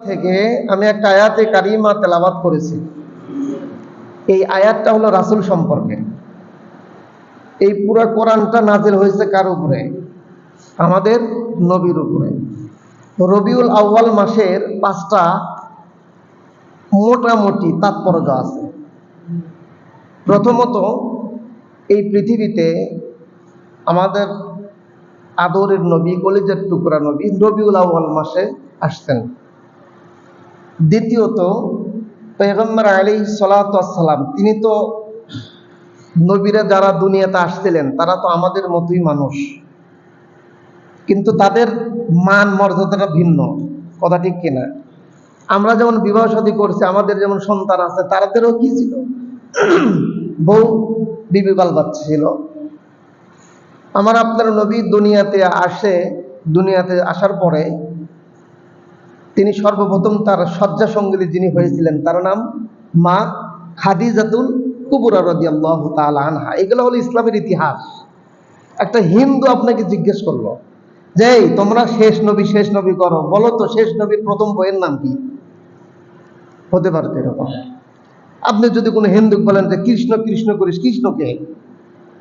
থেকে আমি একটা আয়াতে কারিমা তেলাওয়াত করেছি। এই আয়াতটা হলো রাসূল সম্পর্কে। এই পুরো কোরআনটা নাজিল হয়েছে কার উপরে? আমাদের নবীর উপরে। রবিউল আউয়াল মাসের 5টা মোটামুটি তাৎপর্য আছে। প্রথমত, এই পৃথিবীতে আমাদের আদরের নবী, কলিজার টুকরা নবী রবিউল আউয়াল মাসে আসছেন। দ্বিতীয়ত, পয়গম্বর আলাইহিস সালাতু ওয়াস সালাম, তিনি তো নবীরা যারা দুনিয়াতে আসছিলেন তারা তো আমাদের মতোই মানুষ, কিন্তু তাদের মান মর্যাদাটা ভিন্ন। কথা ঠিক কিনা? আমরা যেমন বিবাহ শাদী করছি, আমাদের যেমন সন্তান আছে, তাদেরও কি ছিল? বউ, বিবি, বাল বাচ্চা ছিল। আমার আপনার নবী দুনিয়াতে আসার পরে তিনি সর্বপ্রথম তার শয্যা সঙ্গিনী যিনি হয়েছিলেন তার নাম মা খাদিজাতুল কুবরা রাদিয়াল্লাহু তাআলা আনহা। এগুলো হলো ইসলামের ইতিহাস। একটা হিন্দু আপনাকে জিজ্ঞেস করলো যে তোমরা শেষ নবী করো, বলো তো শেষ নবীর প্রথম বইয়ের নাম কি? হতে পারতো এরকম। আপনি যদি কোনো হিন্দু বলেন যে কৃষ্ণ কৃষ্ণ করিস, কৃষ্ণকে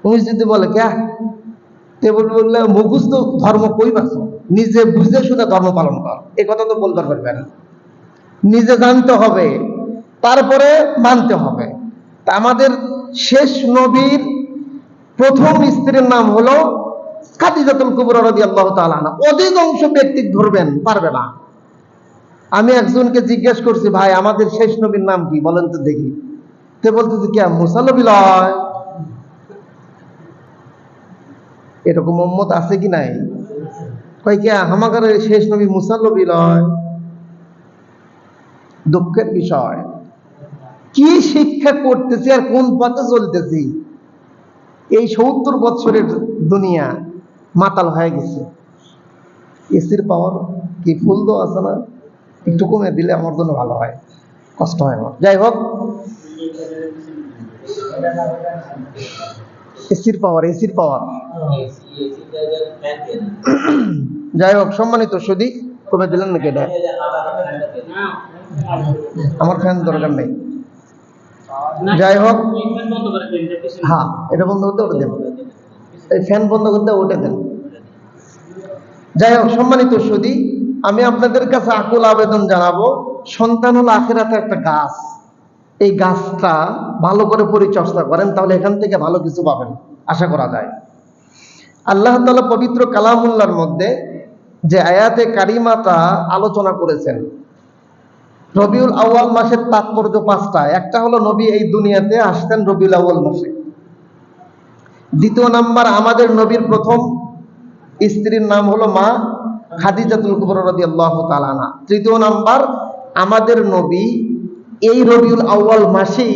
তুমি যদি বলে কে, তে বললে মুখস্থ ধর্ম কই পাচ্ছ, নিজে বুঝে শুনে ধর্ম পালন কর। এই কথা তো বলতে পারবে না। নিজে জানতে হবে, তারপরে মানতে হবে। তা আমাদের শেষ নবীর প্রথম স্ত্রীর নাম হলো খাদিজাতুল কুবরা রাদিয়াল্লাহু তাআলা আনহা। অধিকাংশ ব্যক্তি ধরবেন পারবে না। আমি একজনকে জিজ্ঞেস করছি, ভাই আমাদের শেষ নবীর নাম কি বলেন তো দেখি। তে বলতেছে কে, মুসা নবী লয়? এরকম উম্মত আছে কি নাই? কয় কে, আমাদের শেষ নবী মুসা নবী লয়? দুঃখের বিষয়, কি শিক্ষা করতেছি আর কোন পথে চলতেছি, এই 70 বছরের দুনিয়া মাতাল হয়ে গেছে। এসির পাওয়ার কি ফুল দো আছে না, একটু কমে দিলে আমার জন্য ভালো হয়, কষ্ট হয় আমার। যাই হোক, এসির পাওয়ার যাই হোক, সম্মানিত সুধী, কমে দিলেন নাকি? এটা আমার ফ্যান দরকার নেই। যাই হোক, হ্যাঁ, এটা বন্ধ করতে ওটা দেন, এই ফ্যান বন্ধ করতে ওটা দেন। যাই হোক, সম্মানিত সুধী, আমি আপনাদের কাছে আকুল আবেদন জানাবো, সন্তান হলো আখিরাতে একটা গাছ। এই গাছটা ভালো করে পরিচর্যা করেন, তাহলে এখান থেকে ভালো কিছু পাবেন, আশা করা যায়। আল্লাহ তাআলা পবিত্র কালামুল্লাহর মধ্যে যে আয়াতে কারিমাটা আলোচনা করেছেন, রবিউল আউয়াল মাসের তাৎপর্য 5টা। একটা হলো নবী এই দুনিয়াতে আসতেন রবিউল আউয়াল মাসে। দ্বিতীয় নাম্বার, আমাদের নবীর প্রথম স্ত্রীর নাম হলো মা খাদিজাতুল কুবরা রাদিয়াল্লাহু তাআলা আনহা। তৃতীয় নাম্বার, আমাদের নবী এই রবিউল আউয়াল মাসেই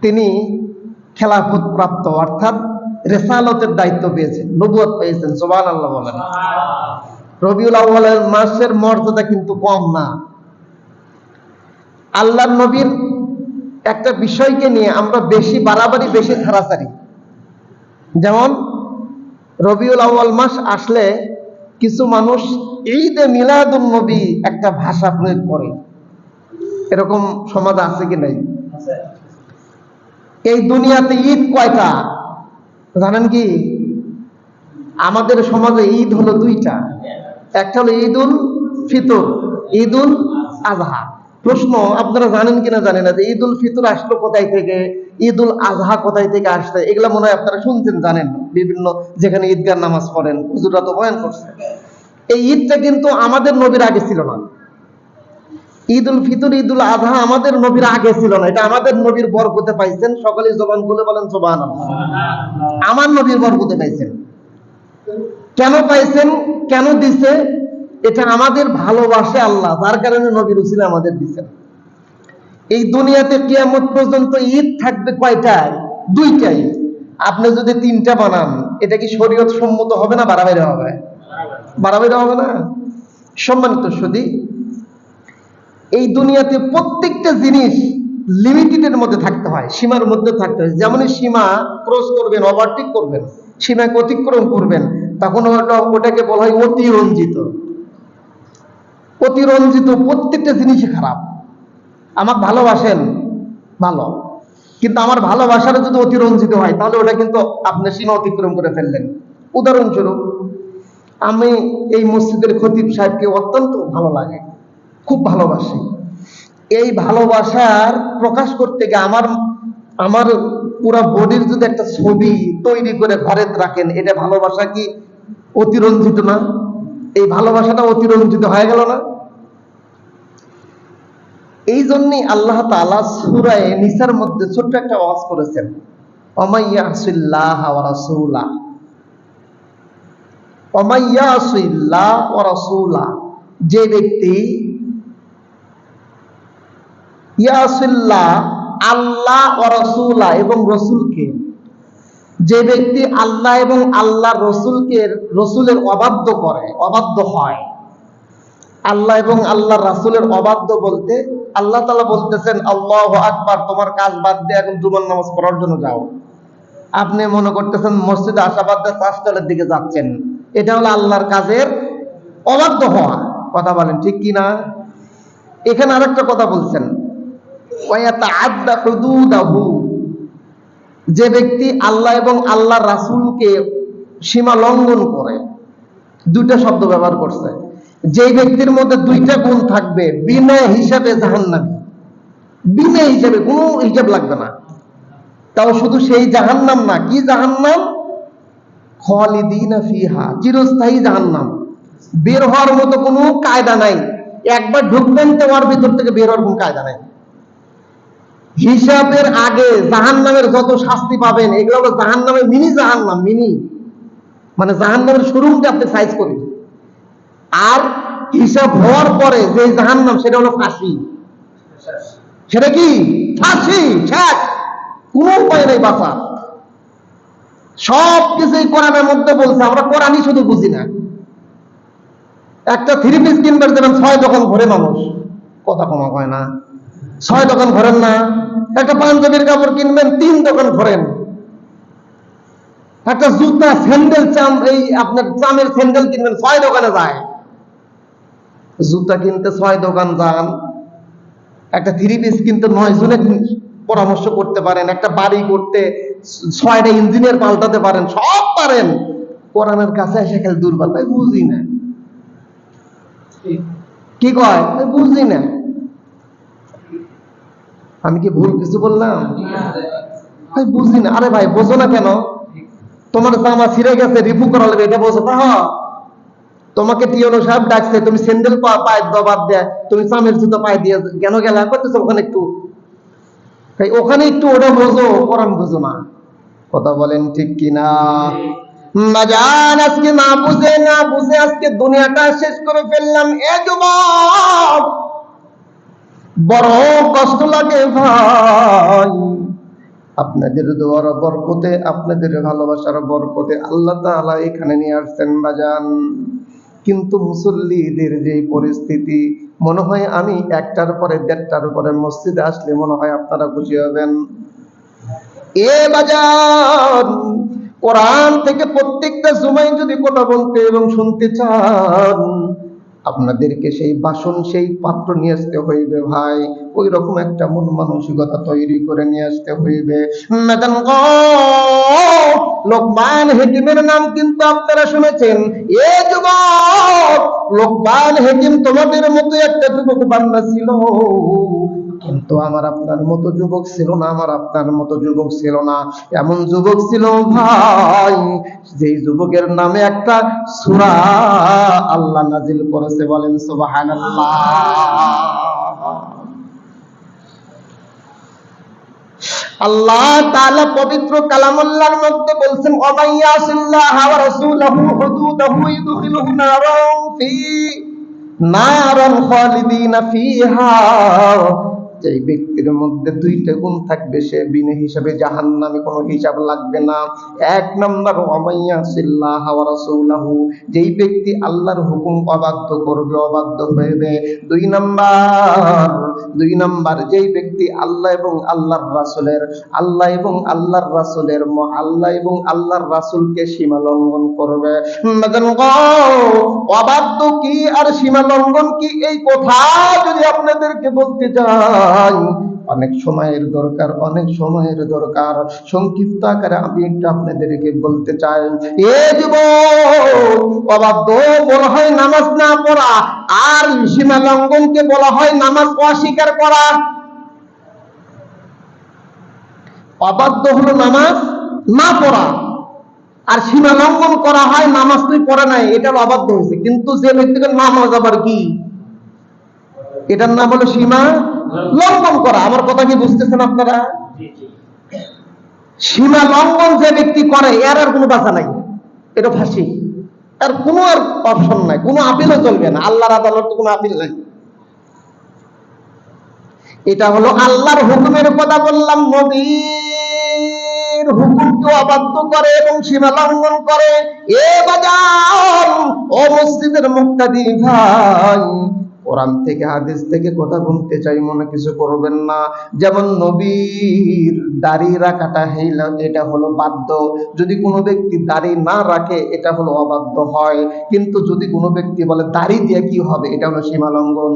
তিনি খেলাফত প্রাপ্ত, অর্থাৎ রিসালাতের দায়িত্ব পেয়েছেন, নবুয়ত পেয়েছেন। সুবহানাল্লাহ বলেন। রবিউল আউয়াল মাসের মর্যাদা কিন্তু কম না। আল্লাহর নবীর একটা বিষয়কে নিয়ে আমরা বেশি বাড়াবাড়ি, বেশি ছাড়াছাড়ি। যেমন রবিউল আউয়াল মাস আসলে কিছু মানুষ ঈদে মিলাদুন নবী একটা ভাষা প্রয়োগ করে। এরকম সমাজ আছে কি নাই? এই দুনিয়াতে ঈদ কয়টা জানেন কি? আমাদের সমাজে ঈদ হলো 2টা। একটা হলো ঈদুল ফিতর, ঈদুল আজহা। প্রশ্ন, আপনারা জানেন কিনা জানেন না যে ঈদুল ফিতর আসলো কোথায় থেকে, ঈদুল আজহা কোথায় থেকে আসছে? এগুলা মনে হয় আপনারা শুনছেন, জানেন, বিভিন্ন যেখানে ঈদগাহ নামাজ পড়েন, হুজুররা তো বয়ান করছে। এই ঈদটা কিন্তু আমাদের নবীর আগে ছিল না। ঈদুল ফিতর, ঈদুল আজহা আমাদের নবীর আগে ছিল না। এটা আমাদের নবীর বরকতে পাইছেন। সকলে জবান খুলে বলেন সুবহানাল্লাহ। আমার নবীর বরকতে পাইছেন। কেন পাইছেন, কেন দিছে? এটা আমাদের ভালোবাসে আল্লাহ, যার কারণে নবীর উসিলা আমাদের দিচ্ছেন। এই দুনিয়াতে কিয়ামত পর্যন্ত ঈদ থাকবে কয়টায়? 2টাই। আপনি যদি 3টা বানান, এটা কি শরীয়ত সম্মত হবে না বাড়াবাড়ি হবে? বাড়াবাড়ি হবে না। সম্মানিত সুধী, এই দুনিয়াতে প্রত্যেকটা জিনিস লিমিটেডের মধ্যে থাকতে হয়, সীমার মধ্যে থাকতে হয়। যেমনই সীমা ক্রস করবেন, ওভারটেক করবেন, সীমাকে অতিক্রম করবেন, তখন ওটাকে বলা হয় অতিরঞ্জিত। অতিরঞ্জিত প্রত্যেকটা জিনিসই খারাপ। আমাকে ভালোবাসেন, ভালো, কিন্তু আমার ভালোবাসাটা যদি অতিরঞ্জিত হয় তাহলে ওটা কিন্তু আপনি সীমা অতিক্রম করে ফেললেন। উদাহরণস্বরূপ, আমি এই মসজিদের খতিব সাহেবকে অত্যন্ত ভালো লাগে, খুব ভালোবাসি। এই ভালোবাসার প্রকাশ করতে গিয়ে আমার আমার পুরা বডির যদি একটা ছবি তৈরি করে ঘরে রাখেন, এটা ভালোবাসা কি অতিরঞ্জিত না? এই ভালোবাসাটা অতিরঞ্জিত হয়ে গেল না? এই জন্যই আল্লাহ তাআলা সূরা নিসার মধ্যে ছোট্ট একটা ওয়াজ করেছেন, ওমাইয়াসিল্লাহ ওয়া রাসূলা, ওমাইয়াসিল্লাহ ওয়া রাসূলা, যে ব্যক্তি ইয়াসিল্লাহ আল্লাহ ওয়া রাসূলা এবং রাসূলকে, যে ব্যক্তি আল্লাহ এবং আল্লাহর রসুলের অবাধ্য করে, অবাধ্য হয়। আল্লাহ এবং আল্লাহর রাসূলের অবাধ্য বলতে আল্লাহ তাআলা বলতেছেন, আল্লাহু আকবার, তোমার কাজ বাদ দিয়ে এখন জুমার নামাজ পড়ার জন্য যাও। আপনি মনে করতেছেন মসজিদে আসা বাদ দিয়ে চাষতলের দিকে যাচ্ছেন, এটা হলো আল্লাহর কাজের অবাধ্য হওয়া। কথা বলেন ঠিক কি না? এখানে আরেকটা কথা বলছেন, ওয়ায়াতাআদ্দা হুদুদাহু, যে ব্যক্তি আল্লাহ এবং আল্লাহর রাসূলকে সীমা লঙ্ঘন করে। দুইটা শব্দ ব্যবহার করছে। যে ব্যক্তির মধ্যে দুইটা গুণ থাকবে, বিনা হিসাবে জাহান্নামী, বিনা হিসাবে, কোনো হিসাব লাগবে না। তাও শুধু সেই জাহান্নাম না, কি জাহান্নাম? খালিদিনা ফিহা, চিরস্থায়ী জাহান্নাম। বের হওয়ার মতো কোনো কায়দা নাই। একবার ঢুকবেন তো ওর ভিতর থেকে বের হওয়ার কোনো কায়দা নাই। হিসাবের আগে জাহান্নামের যত শাস্তি পাবেন, এগুলো হলো জাহান্নামের মিনি জাহান্নাম, মিনি মানে জাহান্নামের শোরুমটা আপনি সাইজ করেন। আর হিসাব হওয়ার পরে যে জাহান্নাম, সেটা হলো ফাঁসি। সেটা কি? ফাঁসি, শেষ, কোনো উপায় নেই বাঁচা। সব কিছুই কোরআনের মধ্যে বলছে, আমরা কোরআনই শুধু বুঝি না। একটা থ্রি পিস কিনবার যাবেন, 6 দোকান ঘোরে মানুষ, কথা কমা হয় না। 6 দোকান ঘোরেন না? একটা পাঞ্জাবির কাপড় কিনবেন, 3 দোকান ঘোরেন। একটা জুতা, স্যান্ডেল, এই আপনার চামের স্যান্ডেল কিনবেন, 6 দোকানে যায়। জুতা কিনতে 6 দোকান যান, একটা থ্রি পিস কিনতে 9 জনের পরামর্শ করতে পারেন, একটা বাড়ি করতে 6টা ইঞ্জিনিয়ার পাল্টাতে পারেন, সব পারেন। কোরআনের কাছে এসে খেলে দুর্বল, তাই বুঝি না। কি কয়? বুঝি না। আমি কি ভুল কিছু বললাম? ভাই বুঝি না। আরে ভাই বোঝো না কেন? তোমার জামা ছিঁড়ে গেছে, রিপু করা লাগবে, এটা বোঝো না? তোমাকে টিওনো সাহেব ডাকছে, তুমি স্যান্ডেল পায়ে দবাদ দেয়, তুমি চামের জুতো পায়ে দিয়ে কেন গেলা? করতেছো ওখানে একটু, তাই ওখানে একটু ওটা বোঝো, কোরআন বোঝো না। কথা বলেন ঠিক কিনা? বাজান, আজকে না বুঝে আজকে দুনিয়াটা শেষ করে ফেললাম। এ যুবক, বড় কষ্ট লাগে ভাই। আপনাদের দোয়ার বরকতে, আপনাদের ভালোবাসার বরকতে আল্লাহ তাআলা এখানে নিয়ে আসছেন বাজান। কিন্তু মুসল্লিদের যে পরিস্থিতি, মনে হয় আমি 1টার পরে 1:30টার পরে মসজিদে আসলে মনে হয় আপনারা খুশি হবেন। এ বাজান, কোরআন থেকে প্রত্যেকটা জুমায় যদি কথা বলতে এবং শুনতে চান, আপনাদেরকে সেই বাসন, সেই পাত্র নিয়ে আসতে হইবে ভাই। ওই রকম একটা মন মানসিকতা তৈরি করে নিয়ে আসতে হইবে। লোকমান হাকিমের নাম কিন্তু আপনারা শুনেছেন। এ যুবক, লোকমান হাকিম তোমাদের মতো একটা যুবক বান্দা ছিল, কিন্তু আমার আপনার মতো যুবক ছিল না, আমার আপনার মতো যুবক ছিল না। এমন যুবক ছিল ভাই, যেই যুবকের নামে একটা সূরা আল্লাহ নাজিল করেছে, বলেন সুবহানাল্লাহ। আল্লাহ তাআলা পবিত্র কালামুল্লাহর মধ্যে বলছেন, ওয়ামাইয়াসিল্লাহ ওয়া রাসূলহু হুদুদাহু ইদখিলহু নারান খালিদিনা ফিহা। যে ব্যক্তির মধ্যে 2টা গুণ থাকবে, সে বিনা হিসাবে জাহান্নামে, কোনো হিসাব লাগবে না। 1 নাম্বার, ওয়ামাইয়াসিল্লাহ ওয়া রাসূলহু, যেই ব্যক্তি আল্লাহর হুকুম অবাধ্য করবে, অবাধ্য হইবে। 2 নাম্বার, দুই নাম্বার, যেই ব্যক্তি আল্লাহ এবং আল্লাহর রাসূলকে সীমা লঙ্ঘন করবে। অবাধ্য কি আর সীমা লঙ্ঘন কি, এই কথা যদি আপনাদেরকে বলতে যাই অনেক সময়ের দরকার। সংক্ষিপ্ত আকারে আমি একটু আপনাদেরকে বলতে চাই, এ যুবক, অবাধ্য বলা হয় নামাজ না পড়া, আর সীমা লঙ্ঘনকে বলা হয় নামাজ অস্বীকার করা। অবাধ্য হলো নামাজ না পড়া, আর সীমা লঙ্ঘন করা হয় নামাজ তুই পড়ে নাই, এটা অবাধ্য হয়েছে। কিন্তু যে ব্যক্তিকে নামাজ আবার কি, এটার নাম হলো সীমা লঙ্ঘন করা। আমার কথা কি বুঝতেছেন আপনারা? সীমা লঙ্ঘন যে ব্যক্তি করে এর আর কোনো বাঁচা নাই, এটা ফাঁসি, আর কোনো আর অপশন নাই, কোনো আপিলও চলবে না, আল্লাহর আদালতে কোনো আপিল নাই। এটা হলো আল্লাহর হুকুমের কথা বললাম, নবীর হুকুমকে অবাধ্য করে এবং সীমা লঙ্ঘন করে। এ বাজার, ও মসজিদের মুক্তাদি ভাই, কোরআন থেকে হাদিস থেকে কথা বলতে চাই, মনে কিছু করবেন না। যেমন নবীর দাড়ি রাখাটা এটা হলো বাধ্য, যদি কোনো ব্যক্তি দাড়ি না রাখে এটা হলো অবাধ্য হয়। কিন্তু যদি কোনো ব্যক্তি বলে দাড়ি দিয়ে কি হবে, এটা হলো সীমা লঙ্ঘন।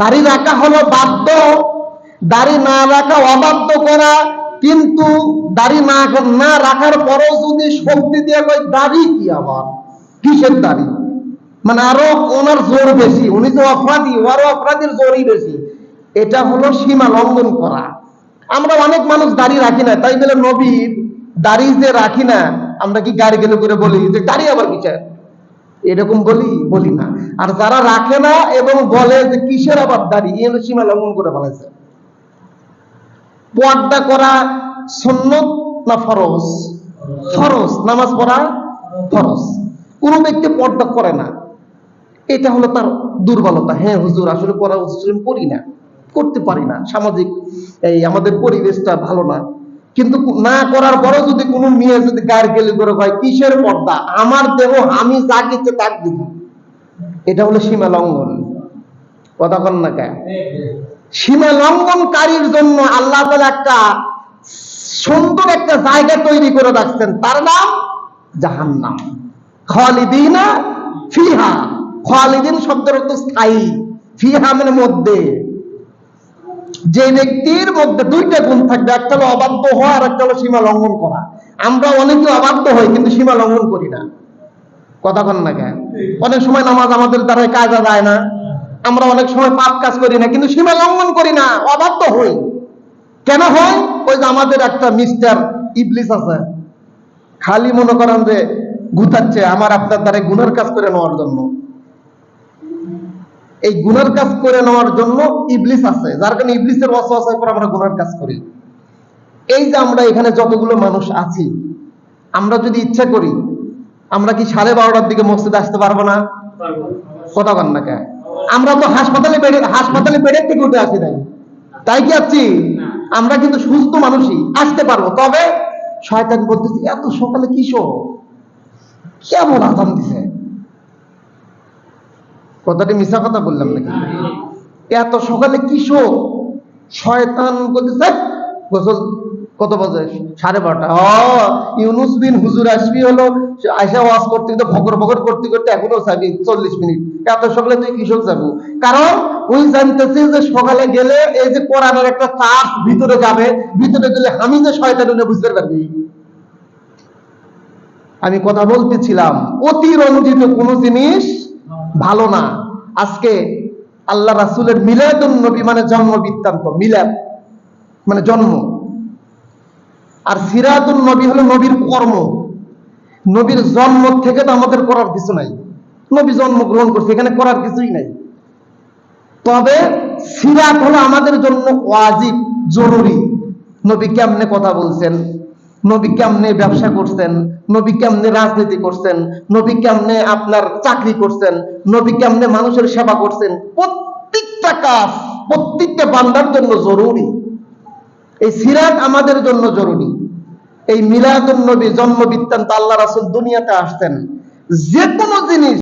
দাড়ি রাখা হলো বাধ্য, দাড়ি না রাখা অবাধ্য করা। কিন্তু দাড়ি না রাখার পরও যদি শক্তি দিয়ে কয় দাড়ি কি, আবার কিসের দাড়ি, মানে আরো ওনার জোর বেশি, উনি তো অপরাধী, ওরও অপরাধীর জোরই বেশি, এটা হলো সীমা লঙ্ঘন করা। আমরা অনেক মানুষ দাড়ি রাখি না, তাই বলে নবীর দাড়ি যে রাখি না, আমরা কি গাড়ি গেলে করে বলি যে দাড়ি আবার কিসের, এরকম বলি না। আর যারা রাখে না এবং বলে যে কিসের আবার দাড়ি, এ হলো সীমা লঙ্ঘন করে ফেলেছে। পর্দা করা সুন্নত না ফরজ? ফরজ। নামাজ পড়া ফরজ। কোন ব্যক্তি পর্দা করে না, এটা হলো তার দুর্বলতা। হ্যাঁ হুজুর, আসলে করা উচিত, করি না, করতে পারি না, সামাজিক এই আমাদের পরিবেশটা ভালো না। কিন্তু না করার পরেও যদি কোনো মেয়ে যদি গায়ের গেলে করে হয় কিসের পর্দা, আমার দেহ আমি যা কিছু তাক দিব, এটা হলো সীমা লঙ্ঘন। কথা বল না কেন? সীমা লঙ্ঘনকারীর জন্য আল্লাহ তাআলা একটা সুন্দর একটা জায়গা তৈরি করে রাখছেন, তার নাম জাহান্নাম। খালিদিনা ফিহা, খালিদিন শব্দের অর্থ স্থায়ী, ফিহা মানে মধ্যে। যে ব্যক্তির মধ্যে দুইটা গুণ থাকবে, একটা হলো অবাধ্য হওয়া আর একটা হলো সীমা লঙ্ঘন করা। আমরা অনেকে অবাধ্য হই কিন্তু সীমা লঙ্ঘন করি না। কথা বল না কেন? অনেক সময় নামাজ আমাদের দ্বারা কাজা যায় না, আমরা অনেক সময় পাপ কাজ করি না, কিন্তু সীমা লঙ্ঘন করি না, অবাধ্য হই। কেন হয়? ওই যে আমাদের একটা মিস্টার ইবলিস আছে, খালি মনে করেন যে গুতাচ্ছে আমার আপনার দ্বারা গুনার কাজ করে নেওয়ার জন্য। এই গুনার কাজ করে নেওয়ার জন্য ইবলিস আছে, যার কারণে ইবলিসের ওয়াসওয়াসায় পরে আমরা গুনার কাজ করি। এই যে আমরা এখানে যতগুলো মানুষ আছি, আমরা যদি ইচ্ছা করি আমরা কি 12:30টার দিকে মসজিদে আসতে পারবো না? কথা বল না কেন? আমরা তো হাসপাতালে বেডের থেকে উঠে আসি নাই, তাই কি আছি? আমরা কিন্তু সুস্থ মানুষই, আসতে পারবো। তবে শয়তান বলতেছে এত সকালে কিসব, কেমন আযান দিছে। কথাটি মিশা কথা বললাম নাকি? এত সকালে কিসব, শয়তান বলতেছে গোসল কত বাজে? 12:30। ইউনুস বিন হুজুর আসবি হলো, আয়সা ওয়াজ করতে করতে ভগর করতে করতে এখনো যাবি 40 মিনিট। এত সকালে তুই কিসব যাবো? কারণ ওই জানতেছে যে সকালে গেলে এই যে কোরআনের একটা চাপ ভিতরে যাবে, ভিতরে গেলে আমি যে শয়তান বুঝতে পারবি। আমি কথা বলতেছিলাম, অতিরঞ্জিত কোন জিনিস ভালো না। আজকে আল্লাহ রাসূলের মিলাদুন নবী মানে জন্ম বৃত্তান্ত, মিলাদ মানে জন্ম, আর সিরাতুন নবী হলো নবীর কর্ম। নবীর জন্ম থেকে তো আমাদের করার কিছু নাই, নবী জন্মগ্রহণ করছে, এখানে করার কিছুই নাই। তবে সিরাত হলো আমাদের জন্য ওয়াজিব, জরুরি। নবী কেমনে কথা বলছেন, নবী কেমনে ব্যবসা করছেন, নবী কেমনে রাজনীতি করছেন, নবী কেমনে আপনার চাকরি করছেন, নবী কেমনে মানুষের সেবা করছেন, প্রত্যেকটা কাজ প্রত্যেকটা বান্দার জন্য জরুরি। এই সিরাত আমাদের জন্য জরুরি। এই মিলাদুন নবী জন্ম বৃত্তান্ত, আল্লাহ রাসূল দুনিয়াতে আসতেন, যে কোনো জিনিস